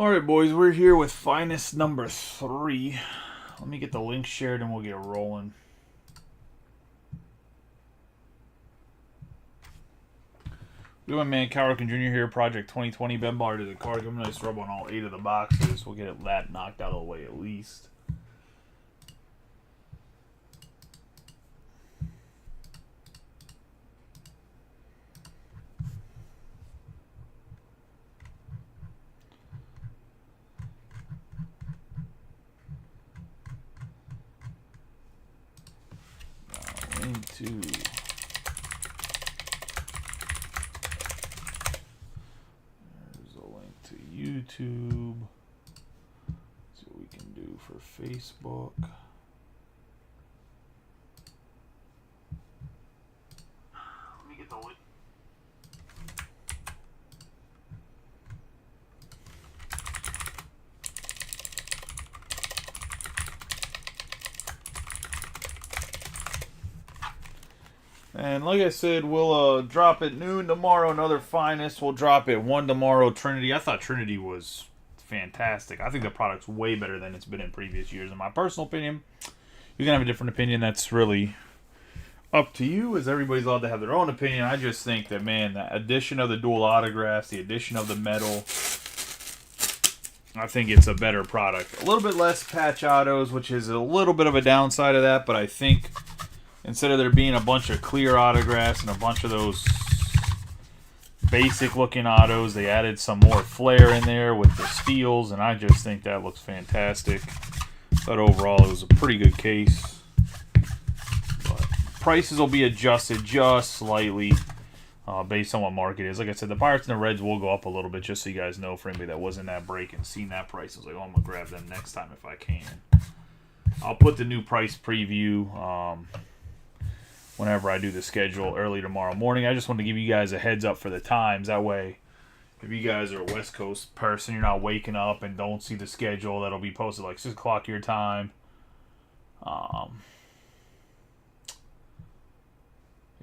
Alright, boys, we're here with Finest number 3. Let me get the link shared and we'll get rolling. We went man, Cowrick Jr. here, Project 2020. Ben Bar to the card. Give him a nice rub on all 8 of the boxes. We'll get that knocked out of the way at least. Into there's a link to YouTube. See what we can do for Facebook. Let me get the link. And like I said, we'll drop at noon tomorrow. Another Finest. We'll drop at 1 tomorrow. Trinity. I thought Trinity was fantastic. I think the product's way better than it's been in previous years. In my personal opinion, you can have a different opinion. That's really up to you, as everybody's allowed to have their own opinion. I just think that, man, the addition of the dual autographs, the addition of the metal, I think it's a better product. A little bit less patch autos, which is a little bit of a downside of that, but I think instead of there being a bunch of clear autographs and a bunch of those basic looking autos, they added some more flair in there with the steels, and I just think that looks fantastic. But overall, it was a pretty good case. But prices will be adjusted just slightly based on what market is. Like I said, the Pirates and the Reds will go up a little bit, just so you guys know, for anybody that was in that break and seen that price. I was like, oh, I'm going to grab them next time if I can. I'll put the new price preview whenever I do the schedule early tomorrow morning. I just want to give you guys a heads up for the times. That way, if you guys are a West Coast person, you're not waking up and don't see the schedule. That'll be posted like 6 o'clock your time. Yeah,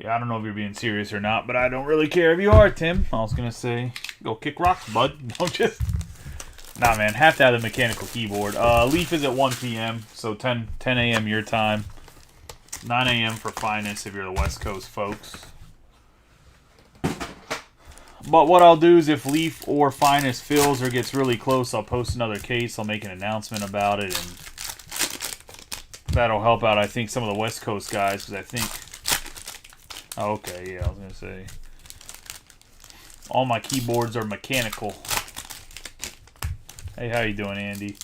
I don't know if you're being serious or not, but I don't really care if you are, Tim. I was going to say, go kick rocks, bud. Don't just... Nah, man, have to have the mechanical keyboard. Leaf is at 1 p.m., so 10 a.m. your time. 9 a.m. for Finest if you're the West Coast folks. But what I'll do is if Leaf or Finest fills or gets really close, I'll post another case. I'll make an announcement about it, and that'll help out, I think, some of the West Coast guys, because I think... Oh, okay, yeah, I was going to say. All my keyboards are mechanical. Hey, how you doing, Andy?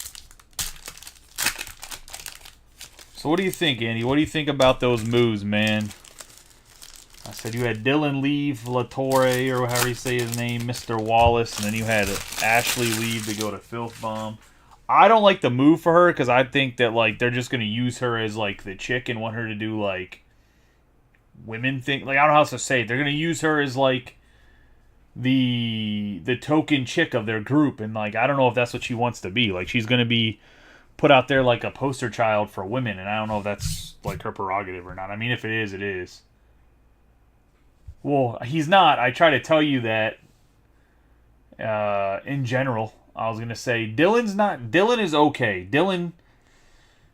So what do you think, Andy? What do you think about those moves, man? I said you had Dylan leave Latore, or however you say his name, Mr. Wallace, and then you had Ashley leave to go to Filth Bomb. I don't like the move for her, because I think that, like, they're just going to use her as, like, the chick and want her to do, like, women thing. Like, I don't know how else to say it. They're going to use her as, like, the token chick of their group, and, like, I don't know if that's what she wants to be. Like, she's going to be put out there like a poster child for women, and I don't know if that's like her prerogative or not. I mean, if it is, it is. Well, he's not. I try to tell you that in general. I was gonna say Dylan's not. Dylan is okay.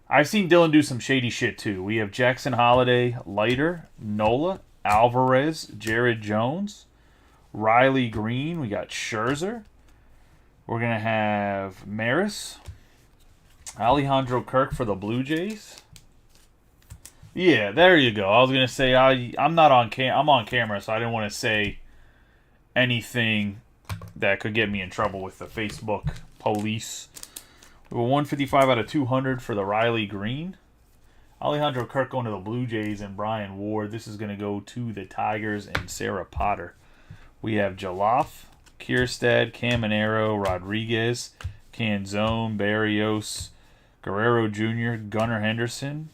I've seen Dylan do some shady shit too. We have Jackson Holiday, Leiter, Nola, Alvarez, Jared Jones, Riley Green. We got Scherzer. We're gonna have Maris, Alejandro Kirk for the Blue Jays. Yeah, there you go. I was gonna say I'm not on I'm on camera, so I didn't want to say anything that could get me in trouble with the Facebook police. We have a 155 out of 200 for the Riley Green. Alejandro Kirk going to the Blue Jays and Brian Ward. This is gonna go to the Tigers and Sarah Potter. We have Jaloff, Kierstad, Caminero, Rodriguez, Canzone, Barrios, Guerrero Jr., Gunnar Henderson.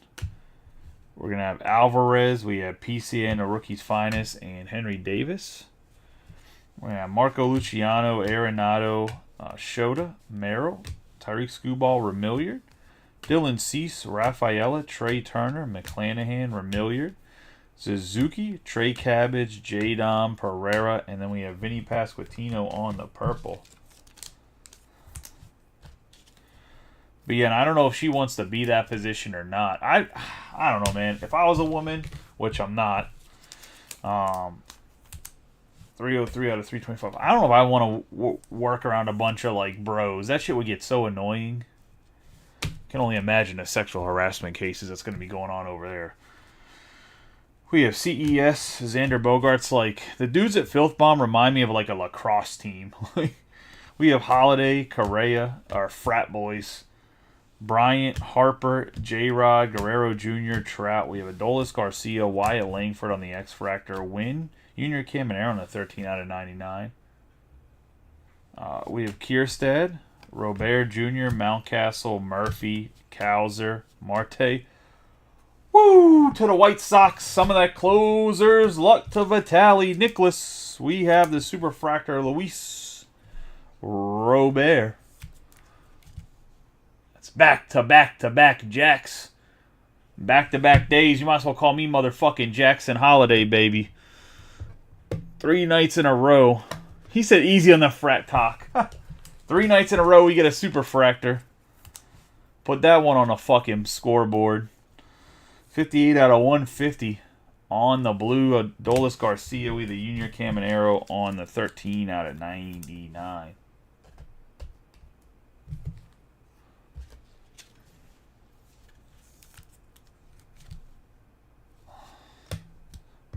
We're going to have Alvarez. We have PCN, the Rookie's Finest, and Henry Davis. We're going to have Marco Luciano, Arenado, Shota, Merrill, Tyreek Skubal, Remilliard, Dylan Cease, Rafaela, Trey Turner, McClanahan, Remilliard, Suzuki, Trey Cabbage, J-Dom, Pereira, and then we have Vinny Pasquantino on the purple. But yeah, and I don't know if she wants to be that position or not. I don't know, man. If I was a woman, which I'm not, 303 out of 325. I don't know if I want to work around a bunch of like bros. That shit would get so annoying. Can only imagine the sexual harassment cases that's going to be going on over there. We have CES, Xander Bogaerts. Like, the dudes at Filth Bomb remind me of like a lacrosse team. We have Holiday, Correa, our frat boys. Bryant, Harper, J-Rod, Guerrero Jr., Trout. We have Adolis Garcia, Wyatt Langford on the X-Fractor. Wynn, Junior Caminero on the 13 out of 99. We have Kierstead, Robert Jr., Mountcastle, Murphy, Cowser, Marte. Woo! To the White Sox. Some of that closers. Luck to Vitali. Nicholas. We have the Superfractor Luis Robert. That's back-to-back-to-back Jacks. Back-to-back days. You might as well call me motherfucking Jackson Holiday, baby. 3 nights in a row. He said easy on the frat talk. 3 nights in a row we get a Superfractor. Put that one on a fucking scoreboard. 58 out of 150 on the blue. Adolis Garcia with the Junior Caminero on the 13 out of 99.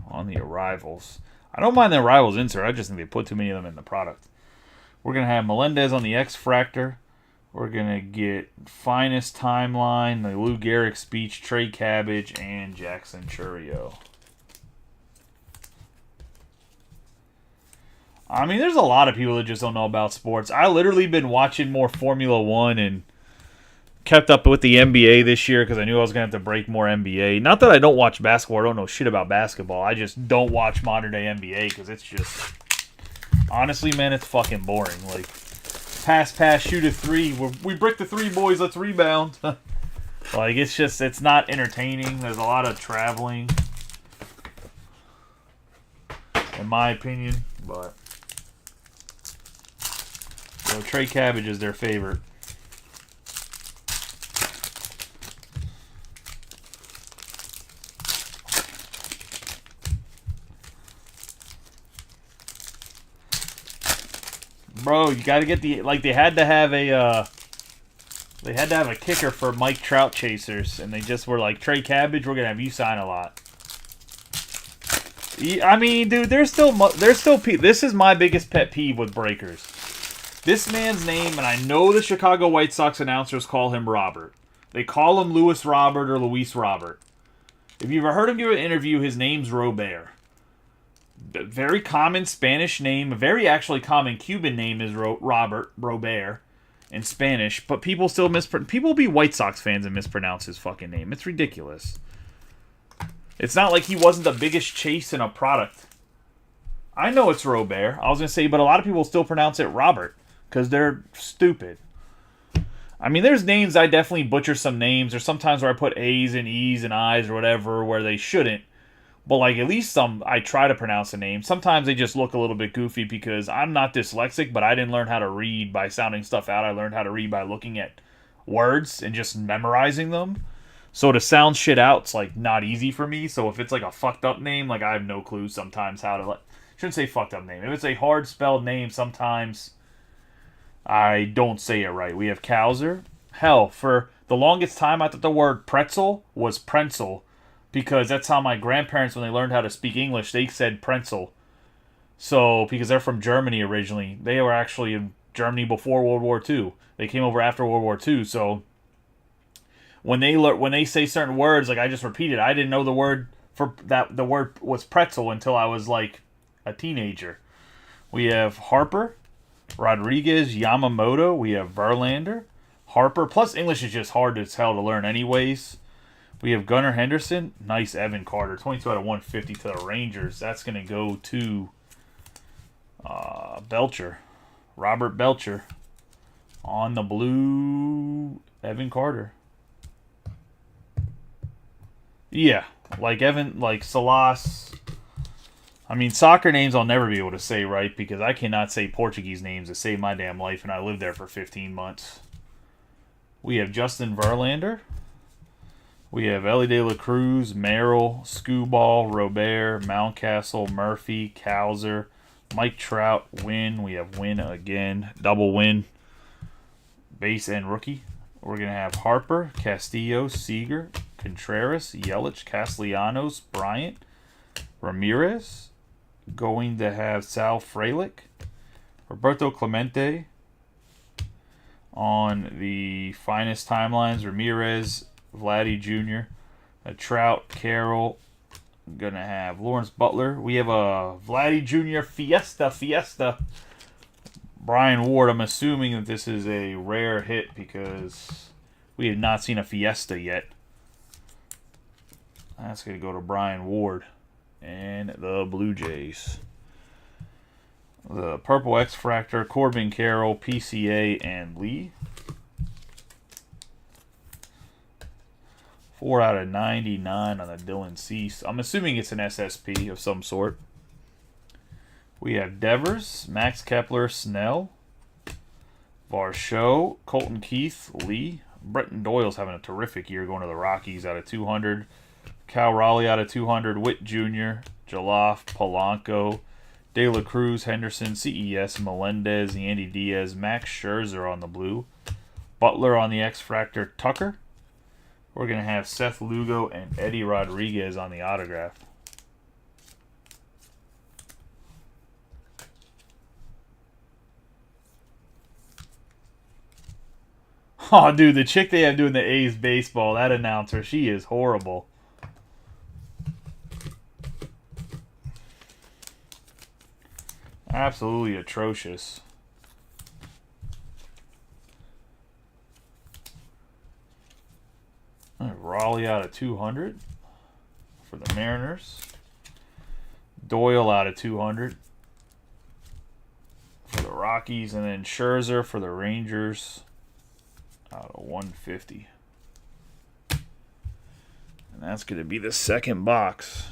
On the arrivals. I don't mind the arrivals insert. I just think they put too many of them in the product. We're going to have Melendez on the X-Fractor. We're going to get Finest Timeline, the Lou Gehrig Speech, Trey Cabbage, and Jackson Churio. I mean, there's a lot of people that just don't know about sports. I literally been watching more Formula One and kept up with the NBA this year because I knew I was going to have to break more NBA. Not that I don't watch basketball. I don't know shit about basketball. I just don't watch modern-day NBA because it's just... Honestly, man, it's fucking boring. Like, pass, shoot a three. We brick the three, boys. Let's rebound. Like, it's just... It's not entertaining. There's a lot of traveling. In my opinion. But... So, Trey Cabbage is their favorite. Bro, you got to get the they had to have a kicker for Mike Trout chasers, and they just were like, Trey Cabbage, we're gonna have you sign a lot. I mean, dude, there's still this is my biggest pet peeve with breakers. This man's name, and I know the Chicago White Sox announcers call him Robert. They call him Louis Robert or Luis Robert. If you've ever heard him give an interview, his name's Robert. Very common Spanish name. A very actually common Cuban name is Robert in Spanish. But people still people be White Sox fans and mispronounce his fucking name. It's ridiculous. It's not like he wasn't the biggest chase in a product. I know it's Robert. I was going to say, but a lot of people still pronounce it Robert because they're stupid. I mean, there's names I definitely butcher some names. There's sometimes where I put A's and E's and I's or whatever where they shouldn't. But, like, at least I try to pronounce a name. Sometimes they just look a little bit goofy because I'm not dyslexic, but I didn't learn how to read by sounding stuff out. I learned how to read by looking at words and just memorizing them. So to sound shit out, it's, like, not easy for me. So if it's, like, a fucked up name, like, I have no clue sometimes how to... shouldn't say fucked up name. If it's a hard spelled name, sometimes I don't say it right. We have Cowser. Hell, for the longest time, I thought the word pretzel was Prenzel. Because that's how my grandparents, when they learned how to speak English, they said Prenzel. So, because they're from Germany originally. They were actually in Germany before World War II. They came over after World War II. So, when they say certain words, like I just repeated, I didn't know the word for that. The word was pretzel until I was like a teenager. We have Harper, Rodriguez, Yamamoto. We have Verlander, Harper. Plus, English is just hard as hell to learn anyways. We have Gunnar Henderson. Nice Evan Carter. 22 out of 150 to the Rangers. That's going to go to Belcher. Robert Belcher. On the blue, Evan Carter. Yeah. Like Salas. I mean, soccer names I'll never be able to say right because I cannot say Portuguese names to save my damn life, and I lived there for 15 months. We have Justin Verlander. We have Ellie De La Cruz, Merrill, Skubal, Robert, Mountcastle, Murphy, Cowser, Mike Trout, Win. We have Win again. Double Win. Base and rookie. We're going to have Harper, Castillo, Seager, Contreras, Yelich, Castellanos, Bryant, Ramirez. Going to have Sal Frelick, Roberto Clemente. On the finest timelines, Ramirez, Vladdy Jr., Trout, Carroll. I'm going to have Lawrence Butler. We have a Vladdy Jr. Fiesta. Brian Ward. I'm assuming that this is a rare hit because we have not seen a Fiesta yet. That's going to go to Brian Ward and the Blue Jays. The Purple X-Fractor, Corbin Carroll, PCA, and Lee. 4 out of 99 on the Dylan Cease. I'm assuming it's an SSP of some sort. We have Devers, Max Kepler, Snell, Varsho, Colton Keith, Lee. Bretton Doyle's having a terrific year going to the Rockies out of 200. Cal Raleigh out of 200. Witt Jr., Jaloff, Polanco, De La Cruz, Henderson, CES, Melendez, Andy Diaz, Max Scherzer on the blue. Butler on the X-Fractor, Tucker. We're going to have Seth Lugo and Eddie Rodriguez on the autograph. Oh, dude, the chick they have doing the A's baseball, that announcer, she is horrible. Absolutely atrocious. Raleigh out of 200 for the Mariners. Doyle out of 200 for the Rockies. And then Scherzer for the Rangers out of 150. And that's going to be the second box.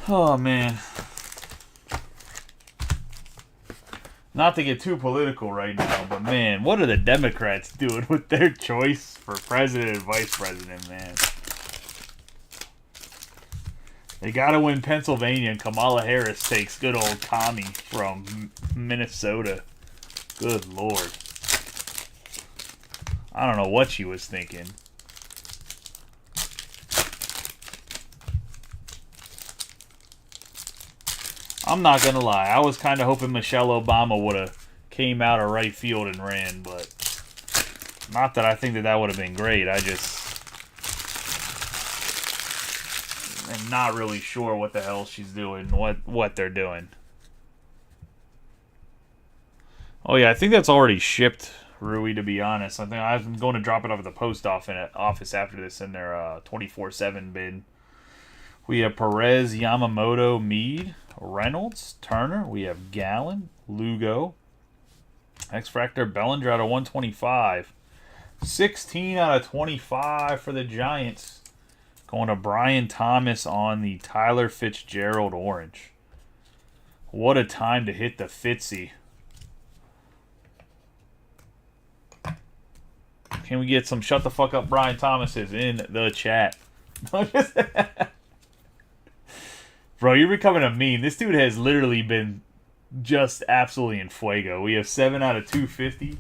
Oh, man. Not to get too political right now, but, man, what are the Democrats doing with their choice for president and vice president, man? They got to win Pennsylvania, and Kamala Harris takes good old Tommy from Minnesota. Good Lord. I don't know what she was thinking. I'm not going to lie. I was kind of hoping Michelle Obama would have came out of right field and ran, but not that I think that would have been great. I just am not really sure what the hell she's doing, what they're doing. Oh, yeah, I think that's already shipped, Rui, to be honest. I think I'm going to drop it off at the post office after this in their 24/7 bin. We have Perez, Yamamoto, Meade, Reynolds, Turner. We have Gallen, Lugo, X-Fractor, Bellinger out of 125. 16 out of 25 for the Giants. Going to Brian Thomas on the Tyler Fitzgerald orange. What a time to hit the Fitzy. Can we get some shut the fuck up Brian Thomases in the chat? Bro, you're becoming a meme. This dude has literally been just absolutely in fuego. We have 7 out of 250.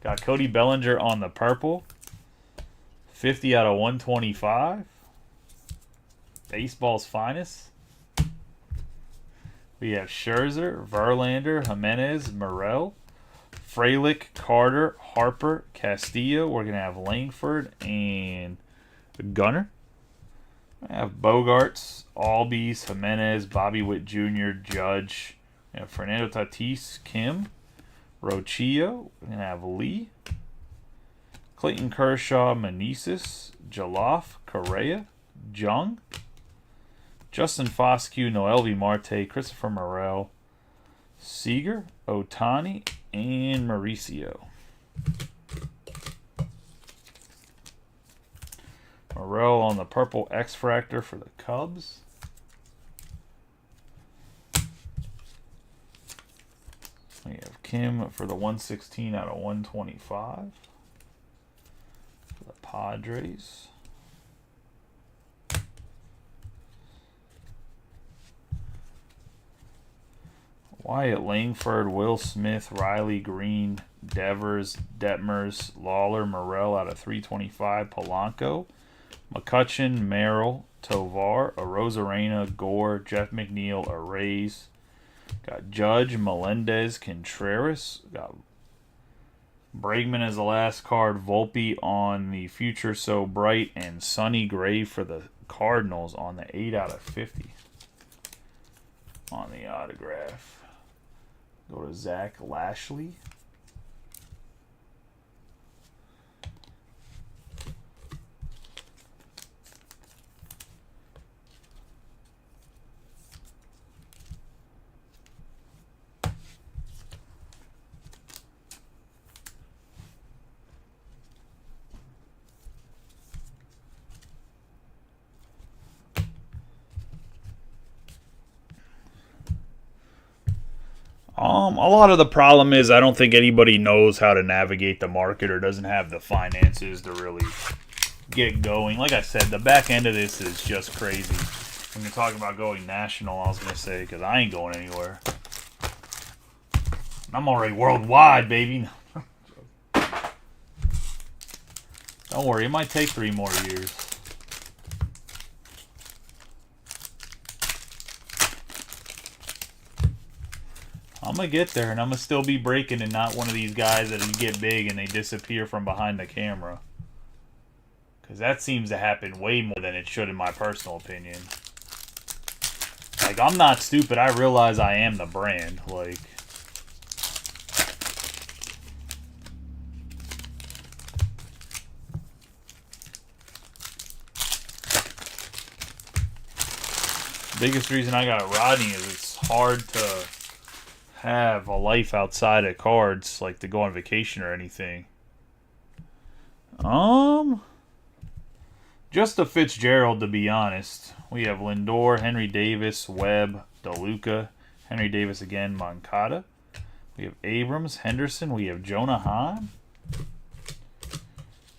Got Cody Bellinger on the purple. 50 out of 125. Baseball's finest. We have Scherzer, Verlander, Jimenez, Morel, Frelick, Carter, Harper, Castillo. We're going to have Langford and Gunner. I have Bogarts, Albies, Jimenez, Bobby Witt Jr., Judge. We have Fernando Tatis, Kim, Rochio. We're going to have Lee, Clayton Kershaw, Meneses, Jaloff, Correa, Jung, Justin Foscue, Noelvi Marte, Christopher Morel, Seager, Otani, and Mauricio. Morel on the purple X-Fractor for the Cubs. We have Kim for the 116 out of 125 for the Padres. Wyatt Langford, Will Smith, Riley Green, Devers, Detmers, Lawler, Morel out of 325, Polanco, McCutcheon, Merrill, Tovar, Arozarena, Gore, Jeff McNeil, Arrays. Got Judge, Melendez, Contreras. Got Bregman as the last card. Volpe on the Future So Bright. And Sonny Gray for the Cardinals on the 8 out of 50 on the autograph. Go to Zach Lashley. A lot of the problem is I don't think anybody knows how to navigate the market or doesn't have the finances to really get going. Like I said, the back end of this is just crazy. When you're talking about going national, I was going to say, because I ain't going anywhere. I'm already worldwide, baby. Don't worry, it might take 3 more years. I'm going to get there, and I'm going to still be breaking and not one of these guys that get big and they disappear from behind the camera. Because that seems to happen way more than it should in my personal opinion. Like, I'm not stupid. I realize I am the brand. Like, biggest reason I got Rodney is it's hard to have a life outside of cards, like to go on vacation or anything. Just a Fitzgerald, to be honest. We have Lindor, Henry Davis, Webb, DeLuca, Henry Davis again, Moncada. We have Abrams, Henderson. We have Jonah Heim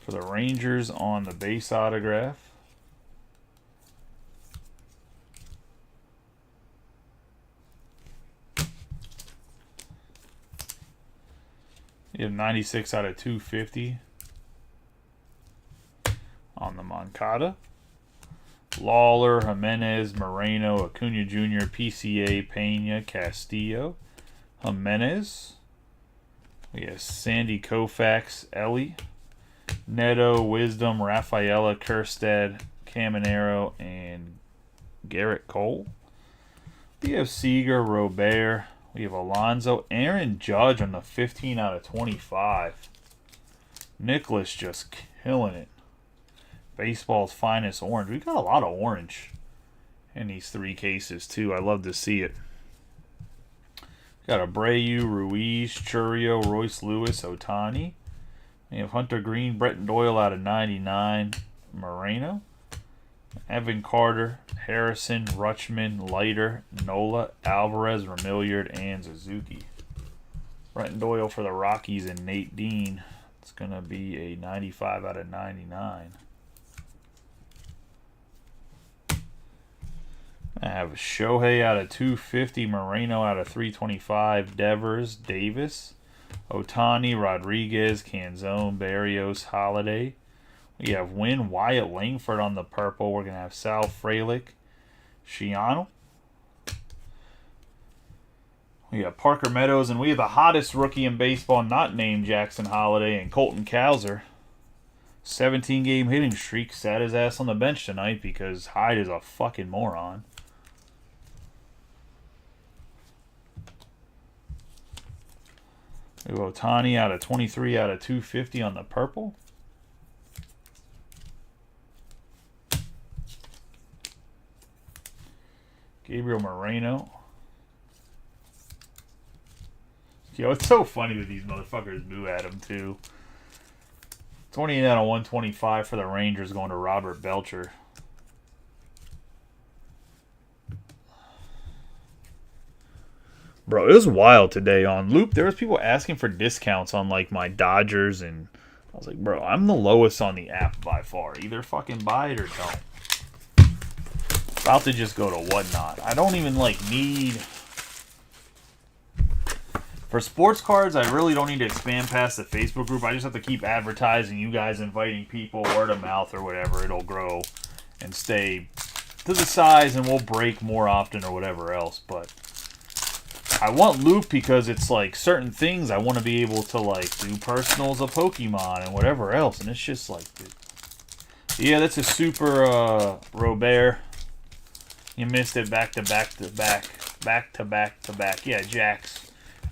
for the Rangers on the base autograph. You have 96 out of 250 on the Moncada. Lawler, Jimenez, Moreno, Acuna Jr., PCA, Pena, Castillo, Jimenez. We have Sandy Koufax, Ellie, Neto, Wisdom, Rafaela, Kerstad, Caminero, and Garrett Cole. We have Seager, Robert. We have Alonso, Aaron Judge on the 15 out of 25. Nicholas just killing it. Baseball's finest orange. We got a lot of orange in these 3 cases, too. I love to see it. Got Abreu, Ruiz, Churio, Royce Lewis, Otani. We have Hunter Green, Bretton Doyle out of 99. Moreno. Evan Carter, Harrison, Rutschman, Leiter, Nola, Alvarez, Remillard, and Suzuki. Bretton Doyle for the Rockies and Nate Dean. It's going to be a 95 out of 99. I have Shohei out of 250, Moreno out of 325, Devers, Davis, Otani, Rodriguez, Canzone, Barrios, Holiday. We have Wynn, Wyatt Langford on the purple. We're going to have Sal Frelick, Shiano. We have Parker Meadows, and we have the hottest rookie in baseball not named Jackson Holiday, and Colton Cowser. 17-game hitting streak. Sat his ass on the bench tonight because Hyde is a fucking moron. Otani out of 23 out of 250 on the purple. Gabriel Moreno. Yo, it's so funny that these motherfuckers boo at him, too. 28 out of 125 for the Rangers going to Robert Belcher. Bro, it was wild today on Loupe. There was people asking for discounts on, like, my Dodgers, and I was like, bro, I'm the lowest on the app by far. Either fucking buy it or don't. About to just go to Whatnot. I don't even, like, need... For sports cards, I really don't need to expand past the Facebook group. I just have to keep advertising, you guys inviting people, word of mouth or whatever. It'll grow and stay to the size, and we'll break more often or whatever else. But I want Loupe because it's like certain things I want to be able to like do personals of Pokemon and whatever else. And it's just like, yeah, that's a super Robert. You missed it back to back to back. Back to back to back. Yeah, Jax.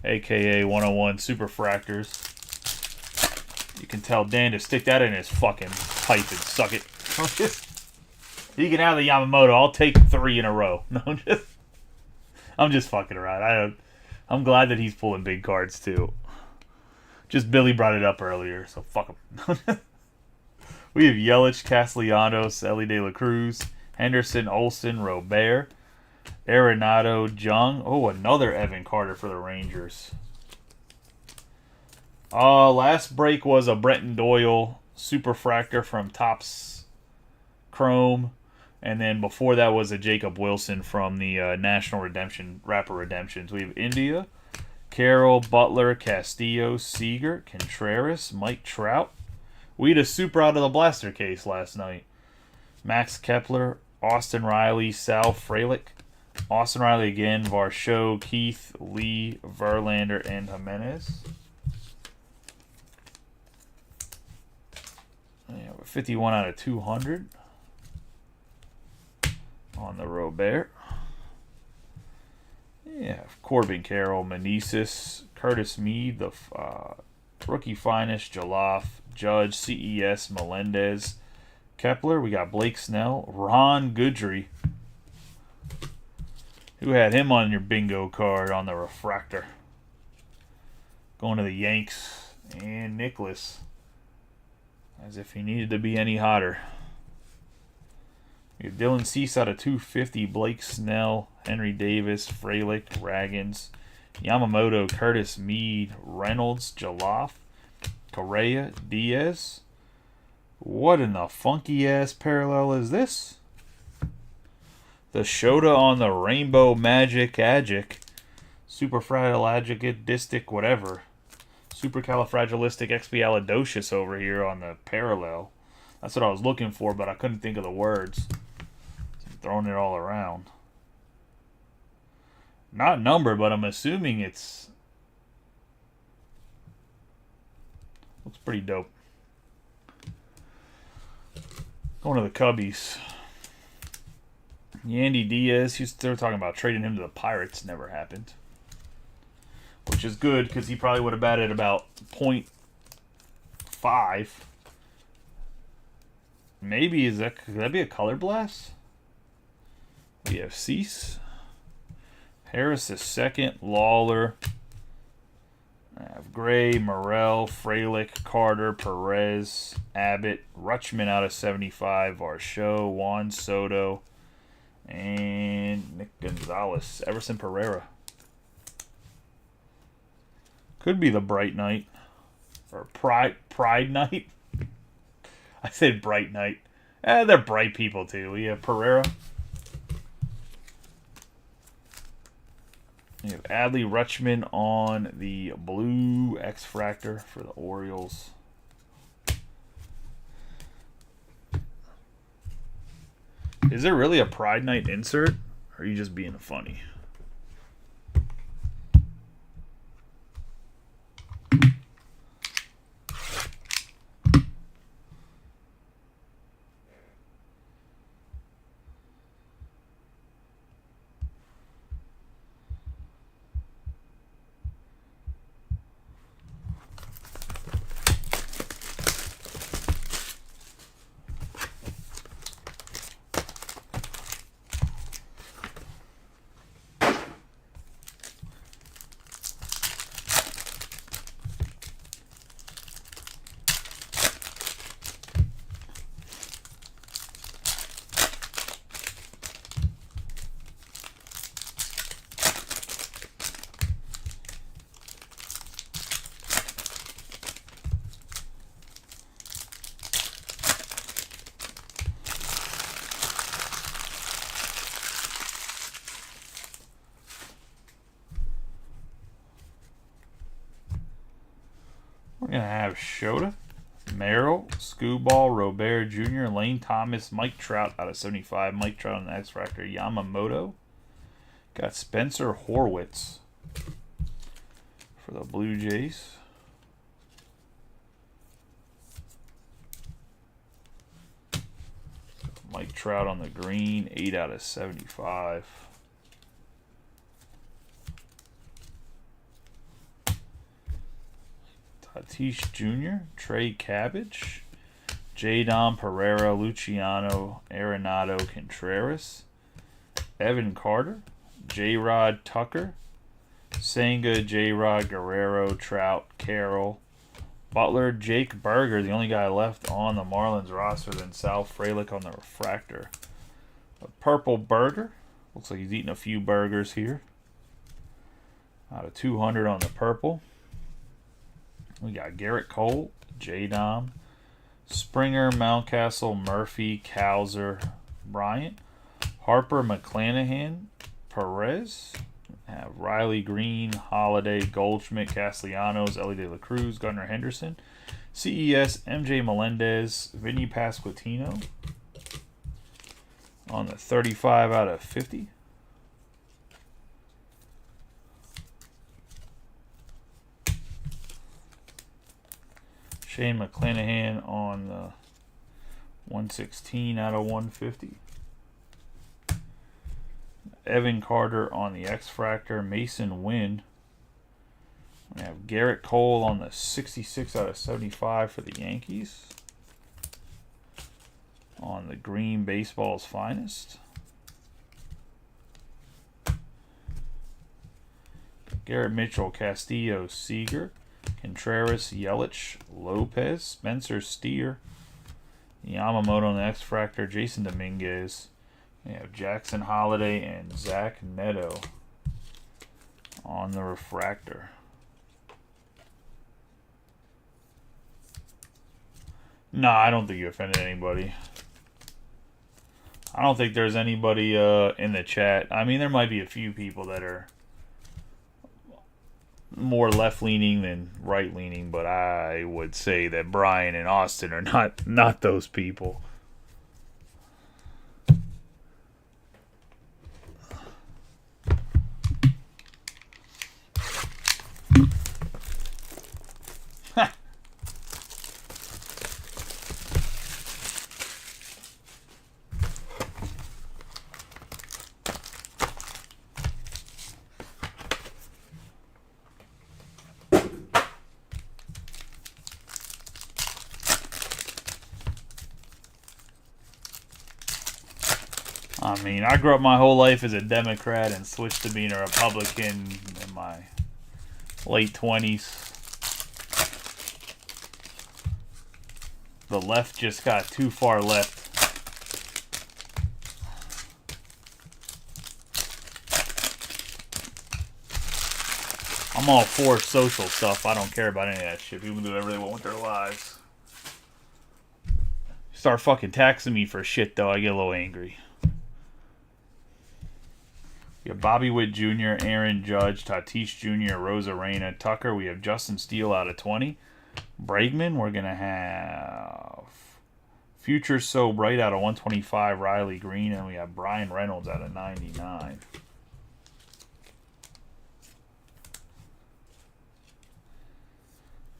A.K.A. 101 Super Fractors. You can tell Dan to stick that in his fucking pipe and suck it. You can have the Yamamoto. I'll take 3 in a row. No, I'm just fucking around. I'm glad that he's pulling big cards too. Just Billy brought it up earlier, so fuck him. We have Yelich, Castellanos, Ellie De La Cruz, Henderson, Olsen, Robert, Arenado, Jung. Oh, another Evan Carter for the Rangers. Last break was a Brenton Doyle Superfractor from Topps Chrome. And then before that was a Jacob Wilson from the National Redemption, Rapper Redemptions. We have India, Carroll, Butler, Castillo, Seager, Contreras, Mike Trout. We had a super out of the blaster case last night. Max Kepler, Austin Riley, Sal Frelick. Austin Riley again, Varsho, Keith, Lee, Verlander, and Jimenez. Yeah, 51 out of 200 on the Robert. Yeah, Corbin Carroll, Meneses, Curtis Mead, the rookie finest, Jaloff, Judge, CES, Melendez, Kepler. We got Blake Snell, Ron Goodry. Who had him on your bingo card on the refractor? Going to the Yanks and Nicholas. As if he needed to be any hotter. We have Dylan Cease out of 250, Blake Snell, Henry Davis, Frelick, Raggins, Yamamoto, Curtis Mead, Reynolds, Jaloff, Correa, Diaz. What in the funky ass parallel is this? The Shota on the Rainbow Magic Agic. Superfragilagicalistic whatever. Supercalifragilisticexpialidocious over here on the parallel. That's what I was looking for, but I couldn't think of the words. So I'm throwing it all around. Not numbered, but I'm assuming it's... Looks pretty dope. Going to the Cubbies. Yandy Diaz, they were talking about trading him to the Pirates. Never happened. Which is good, because he probably would have batted about .5. Maybe, could that be a color blast? We have Cease. Harris is second. Lawler. I have Gray, Morel, Frelick, Carter, Perez, Abbott, Rutschman out of 75, Varsho, Juan Soto, and Nick Gonzalez, Everson Pereira. Could be the Bright Night. Or Pride Night. I said Bright Night. They're bright people too. We have Pereira. We have Adley Rutschman on the blue X-Fractor for the Orioles. Is there really a Pride Night insert? Or are you just being funny? going to have Shota, Merrill, Scooball, Robert Jr., Lane Thomas, Mike Trout out of 75. Mike Trout on the X Factor. Yamamoto. Got Spencer Horwitz for the Blue Jays. Mike Trout on the green, 8 out of 75. Tatis Jr., Trey Cabbage, J-Dom Pereira, Luciano Arenado Contreras, Evan Carter, J-Rod Tucker, Senga, J-Rod Guerrero, Trout, Carroll, Butler, Jake Berger, the only guy left on the Marlins roster, then Sal Frelick on the refractor. A purple burger. Looks like he's eating a few burgers here. Out of 200 on the purple. We got Garrett Cole, J-Dom, Springer, Mountcastle, Murphy, Cowser, Bryant, Harper, McClanahan, Perez. Have Riley Green, Holiday, Goldschmidt, Castellanos, Ellie De La Cruz, Gunnar Henderson, CES, MJ Melendez, Vinny Pasquantino on the 35 out of 50. Shane McClanahan on the 116 out of 150. Evan Carter on the X-Fractor. Mason Wynn. We have Garrett Cole on the 66 out of 75 for the Yankees. On the green, baseball's finest. Garrett Mitchell, Castillo, Seager, Contreras, Yelich, Lopez, Spencer Steer, Yamamoto on the X-Fractor, Jason Dominguez. We have Jackson Holiday and Zach Neto on the refractor. No, I don't think you offended anybody. I don't think there's anybody in the chat. I mean, there might be a few people that are more left-leaning than right-leaning, but I would say that Brian and Austin are not those people. I mean, I grew up my whole life as a Democrat and switched to being a Republican in my late 20s. The left just got too far left. I'm all for social stuff. I don't care about any of that shit. People can do whatever they want with their lives. Start fucking taxing me for shit, though, I get a little angry. We have Bobby Witt Jr., Aaron Judge, Tatis Jr., Rosarena, Tucker. We have Justin Steele out of 20. Bregman, we're going to have Future So Bright out of 125, Riley Green, and we have Brian Reynolds out of 99.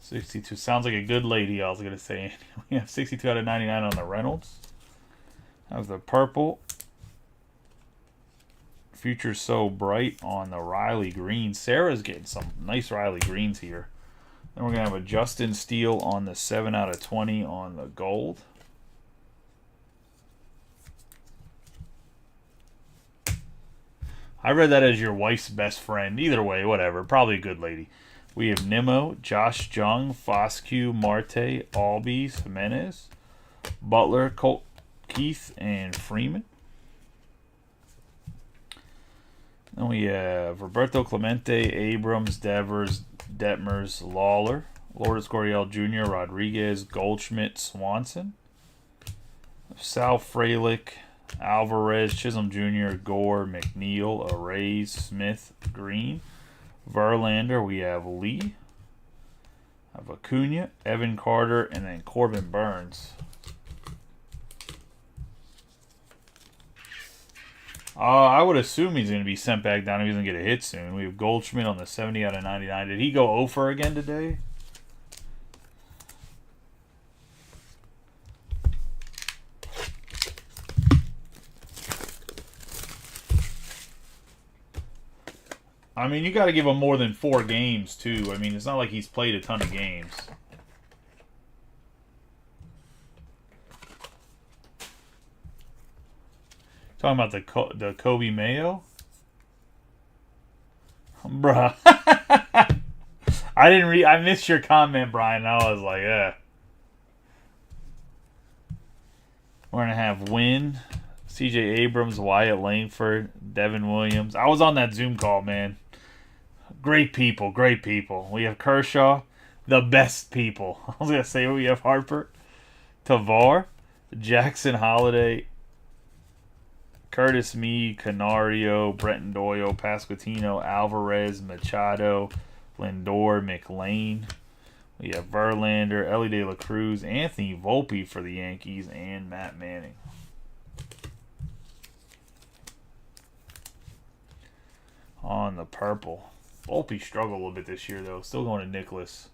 $62. Sounds like a good lady, I was going to say. We have 62 out of 99 on the Reynolds. That was the purple. Future So Bright on the Riley Green. Sarah's getting some nice Riley Greens here. Then we're going to have a Justin Steele on the 7 out of 20 on the gold. I read that as your wife's best friend. Either way, whatever. Probably a good lady. We have Nimmo, Josh Jung, Foscue, Marte, Albies, Jimenez, Butler, Colt, Keith, and Freeman. Then we have Roberto Clemente, Abrams, Devers, Detmers, Lawler, Lourdes Gurriel Jr., Rodriguez, Goldschmidt, Swanson, Sal Frelick, Alvarez, Chisholm Jr., Gore, McNeil, Arrays, Smith, Green, Verlander. We have Lee, Of Acuna, Evan Carter, and then Corbin Burns. I would assume he's going to be sent back down if he's going to get a hit soon. We have Goldschmidt on the 70 out of 99. Did he go 0 for again today? I mean, you got to give him more than 4 games, too. I mean, it's not like he's played a ton of games. Talking about the Kobe Mayo? Bruh. I missed your comment, Brian. I was like, We're going to have Wynn, C.J. Abrams, Wyatt Langford, Devin Williams. I was on that Zoom call, man. Great people, great people. We have Kershaw, the best people. I was going to say we have Harper, Tavar, Jackson Holiday, Curtis Meade, Canario, Brenton Doyle, Pasquantino, Alvarez, Machado, Lindor, McLean. We have Verlander, Ellie De La Cruz, Anthony Volpe for the Yankees, and Matt Manning. On the purple. Volpe struggled a little bit this year, though. Still going to Nicholas.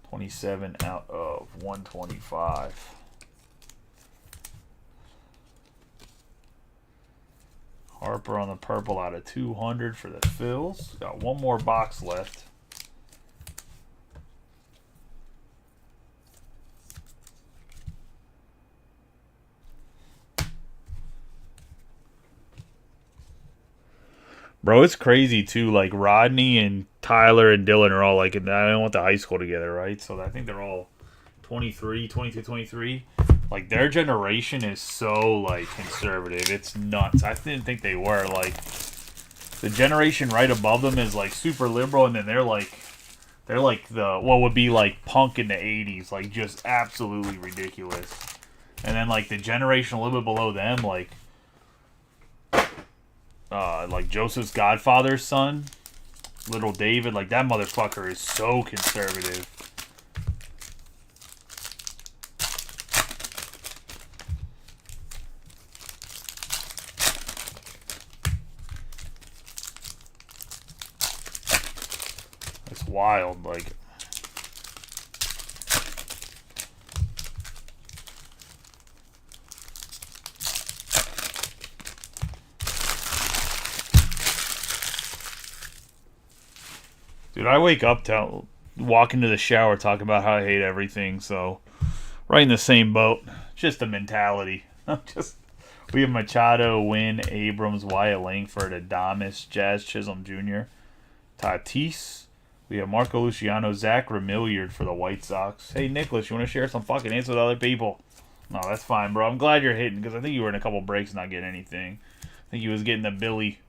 27 out of 125. Harper on the purple out of 200 for the Phils. Got one more box left. Bro, it's crazy, too. Like, Rodney and Tyler and Dylan are all, like, I went to high school together, right? So I think they're all 22, 23. Like, their generation is so, like, conservative. It's nuts. I didn't think they were. Like, the generation right above them is, like, super liberal, and then they're like the, what would be, like, punk in the 80s. Like, just absolutely ridiculous. And then, like, the generation a little bit below them, like Joseph's Godfather's son, Little David, like, that motherfucker is so conservative. It's wild, like. Dude, I wake up to walk into the shower talking about how I hate everything, so right in the same boat. Just a mentality. We have Machado, Wynn, Abrams, Wyatt Langford, Adames, Jazz Chisholm Jr., Tatis. We have Marco Luciano, Zach Remilliard for the White Sox. Hey, Nicholas, you want to share some fucking hits with other people? No, that's fine, bro. I'm glad you're hitting, because I think you were in a couple breaks not getting anything. I think he was getting the Billy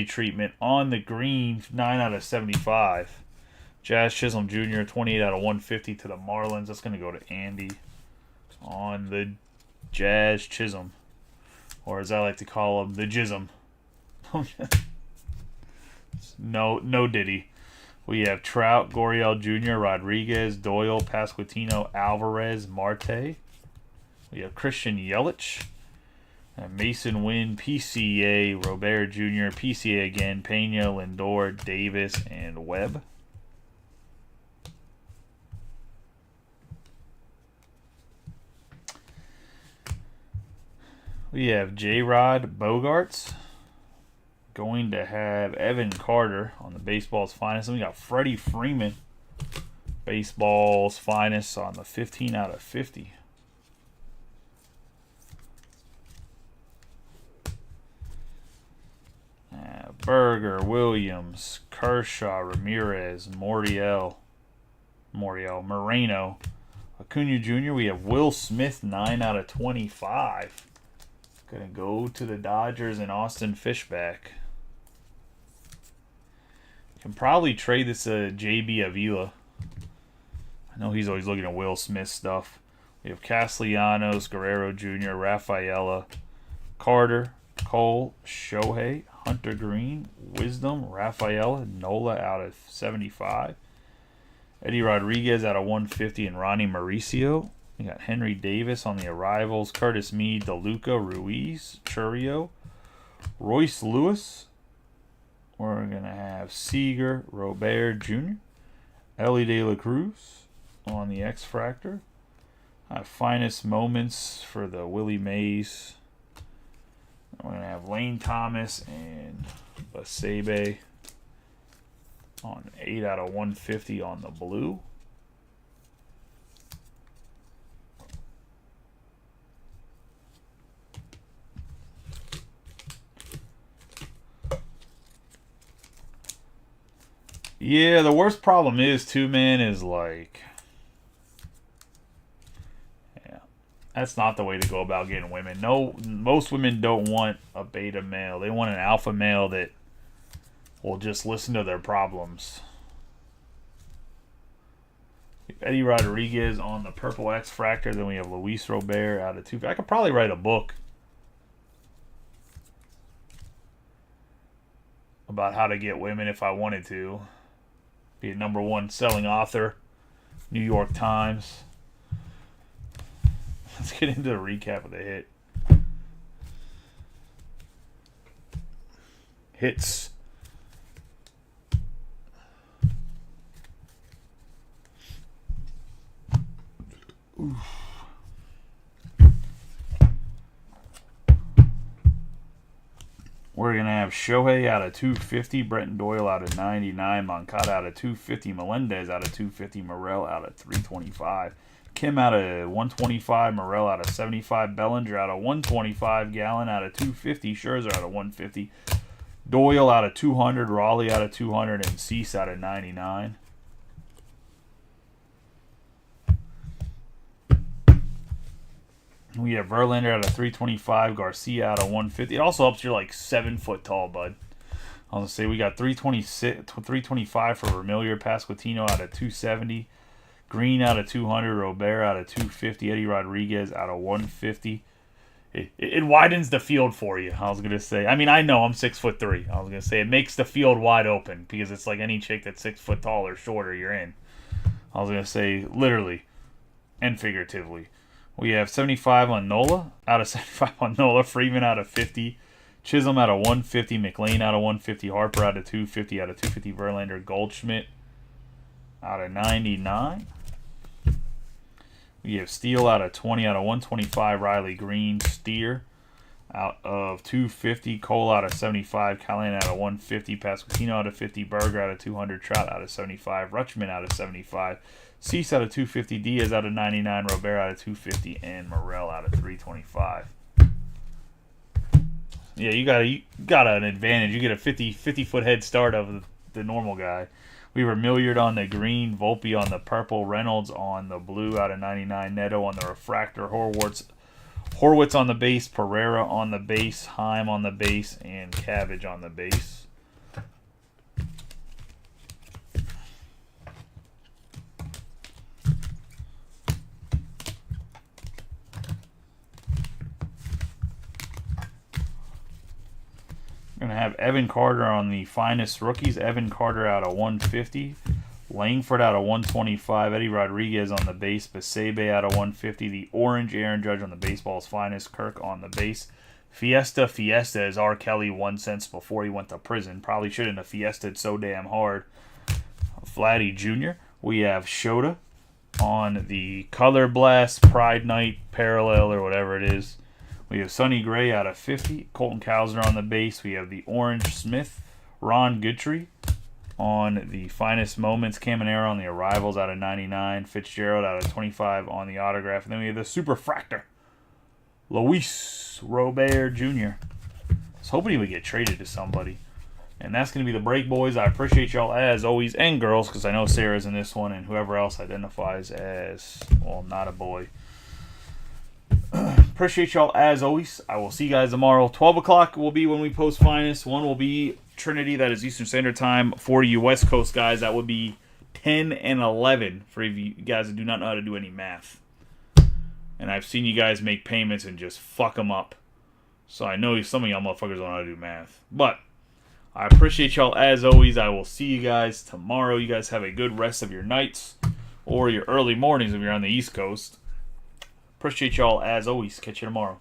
treatment. On the green, 9 out of 75. Jazz Chisholm Jr., 28 out of 150 to the Marlins. That's going to go to Andy. On the Jazz Chisholm. Or as I like to call him, the Jism. No Diddy. We have Trout, Goriel Jr., Rodriguez, Doyle, Pasquantino, Alvarez, Marte. We have Christian Yelich. Mason Wynn, PCA, Robert Jr., PCA again, Pena, Lindor, Davis, and Webb. We have J-Rod Bogarts. Going to have Evan Carter on the baseball's finest. And we got Freddie Freeman, baseball's finest on the 15 out of 50. Berger, Williams, Kershaw, Ramirez, Moreno, Acuna Jr. We have Will Smith, 9 out of 25. Going to go to the Dodgers and Austin Fishback. Can probably trade this to JB Avila. I know he's always looking at Will Smith stuff. We have Castellanos, Guerrero Jr., Rafaela, Carter, Cole, Shohei, Hunter Green, Wisdom, Rafaela, Nola out of 75. Eddie Rodriguez out of 150 and Ronnie Mauricio. We got Henry Davis on the arrivals. Curtis Meade, DeLuca, Ruiz, Churio, Royce Lewis. We're going to have Seager, Robert Jr., Ellie De La Cruz on the X-Fractor. Finest moments for the Willie Mays. We're going to have Lane Thomas and Basebe on 8 out of 150 on the blue. Yeah, the worst problem is, too, man, is like, yeah, that's not the way to go about getting women. No, most women don't want a beta male. They want an alpha male that will just listen to their problems. Eddie Rodriguez on the purple X-Fractor. Then we have Luis Robert out of 2. I could probably write a book about how to get women if I wanted to. Be a #1 selling author, New York Times. Let's get into the recap of the hit. Hits. Oof. We're going to have Shohei out of 250, Brenton Doyle out of 99, Moncada out of 250, Melendez out of 250, Morel out of 325, Kim out of 125, Morel out of 75, Bellinger out of 125, Gallen out of 250, Scherzer out of 150, Doyle out of 200, Raleigh out of 200, and Cease out of 99. We have Verlander out of 325, Garcia out of 150. It also helps you're like 7 foot tall, bud. I was going to say we got 325 for Vermilion, Pasquantino out of 270, Green out of 200, Robert out of 250, Eddie Rodriguez out of 150. It widens the field for you, I was going to say. I mean, I know I'm 6'3". I was going to say it makes the field wide open because it's like any chick that's 6 foot tall or shorter, you're in. I was going to say literally and figuratively. We have 75 on Nola, out of 75 on Nola, Freeman out of 50, Chisholm out of 150, McLean out of 150, Harper out of 250, out of 250, Verlander, Goldschmidt out of 99. We have Steele out of 20, out of 125, Riley Green, Steer out of 250, Cole out of 75, Callahan out of 150, Pasquantino out of 50, Berger out of 200, Trout out of 75, Rutschman out of 75, Cease out of 250, Diaz out of 99, Robert out of 250, and Morel out of 325. Yeah, you got an advantage. You get a 50 foot head start of the normal guy. We were Milliard on the green, Volpe on the purple, Reynolds on the blue out of 99, Neto on the refractor, Horwitz on the base, Pereira on the base, Heim on the base, and Cabbage on the base. Going to have Evan Carter on the finest rookies. Evan Carter out of 150. Langford out of 125. Eddie Rodriguez on the base. Basebe out of 150. The orange Aaron Judge on the baseball's finest. Kirk on the base. Fiesta, as R. Kelly won since before he went to prison. Probably shouldn't have fiestaed so damn hard. Vladdy Jr. We have Shota on the Color Blast, Pride Night, Parallel, or whatever it is. We have Sonny Gray out of 50. Colton Cowser on the base. We have the Orange Smith. Ron Guthrie on the finest moments. Caminero on the arrivals out of 99. Fitzgerald out of 25 on the autograph. And then we have the Super Fractor. Luis Robert Jr. I was hoping he would get traded to somebody. And that's going to be the break, boys. I appreciate y'all as always. And girls, because I know Sarah's in this one. And whoever else identifies as, well, not a boy. Appreciate y'all as always. I will see you guys tomorrow. 12 o'clock will be when we post finest. 1 will be Trinity, that is Eastern Standard Time. For you West Coast guys, that would be 10 and 11 for you guys that do not know how to do any math. And I've seen you guys make payments and just fuck them up. So I know some of y'all motherfuckers don't know how to do math. But I appreciate y'all as always. I will see you guys tomorrow. You guys have a good rest of your nights or your early mornings if you're on the East Coast. Appreciate y'all as always. Catch you tomorrow.